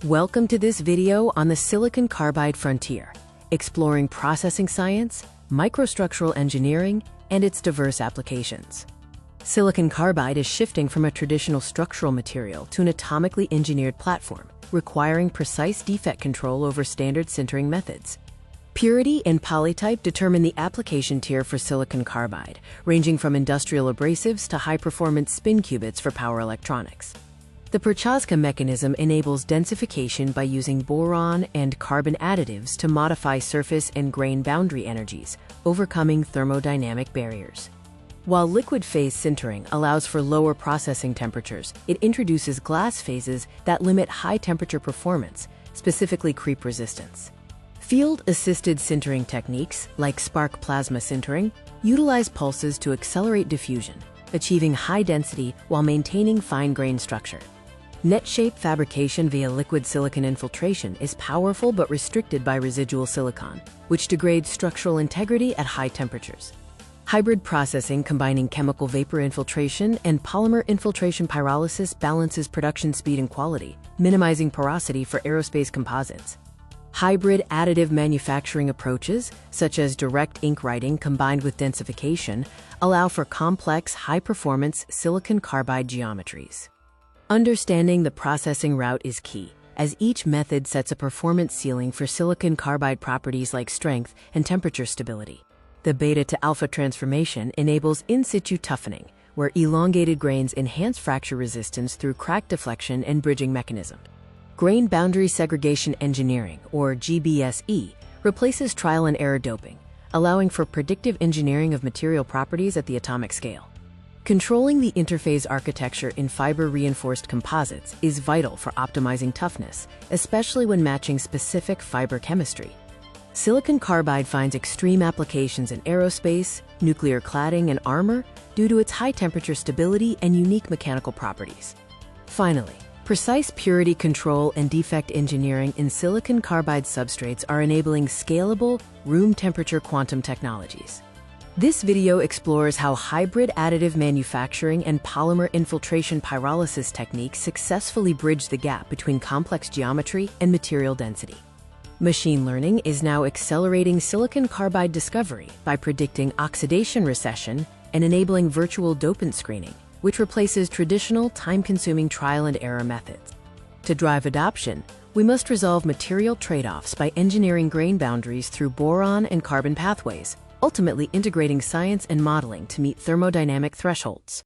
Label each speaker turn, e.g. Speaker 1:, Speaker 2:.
Speaker 1: Welcome to this video on the silicon carbide frontier, exploring processing science, microstructural engineering, and its diverse applications. Silicon carbide is shifting from a traditional structural material to an atomically engineered platform, requiring precise defect control over standard sintering methods. Purity and polytype determine the application tier for silicon carbide, ranging from industrial abrasives to high-performance spin qubits for power electronics. The Prochaska mechanism enables densification by using boron and carbon additives to modify surface and grain boundary energies, overcoming thermodynamic barriers. While liquid phase sintering allows for lower processing temperatures, it introduces glass phases that limit high-temperature performance, specifically creep resistance. Field-assisted sintering techniques, like spark plasma sintering, utilize pulses to accelerate diffusion, achieving high density while maintaining fine-grained structure. Net-shape fabrication via liquid silicon infiltration is powerful but restricted by residual silicon, which degrades structural integrity at high temperatures. Hybrid processing combining chemical vapor infiltration and polymer infiltration pyrolysis balances production speed and quality, minimizing porosity for aerospace composites. Hybrid additive manufacturing approaches, such as direct ink writing combined with densification, allow for complex, high-performance silicon carbide geometries. Understanding the processing route is key, as each method sets a performance ceiling for silicon carbide properties like strength and temperature stability. The beta to alpha transformation enables in situ toughening, where elongated grains enhance fracture resistance through crack deflection and bridging mechanism. Grain boundary segregation engineering, or GBSE, replaces trial and error doping, allowing for predictive engineering of material properties at the atomic scale. Controlling the interface architecture in fiber-reinforced composites is vital for optimizing toughness, especially when matching specific fiber chemistry. Silicon carbide finds extreme applications in aerospace, nuclear cladding, and armor due to its high-temperature stability and unique mechanical properties. Finally, precise purity control and defect engineering in silicon carbide substrates are enabling scalable, room-temperature quantum technologies. This video explores how hybrid additive manufacturing and polymer infiltration pyrolysis techniques successfully bridge the gap between complex geometry and material density. Machine learning is now accelerating silicon carbide discovery by predicting oxidation recession and enabling virtual dopant screening, which replaces traditional time-consuming trial and error methods. To drive adoption, we must resolve material trade-offs by engineering grain boundaries through boron and carbon pathways, ultimately integrating science and modeling to meet thermodynamic thresholds.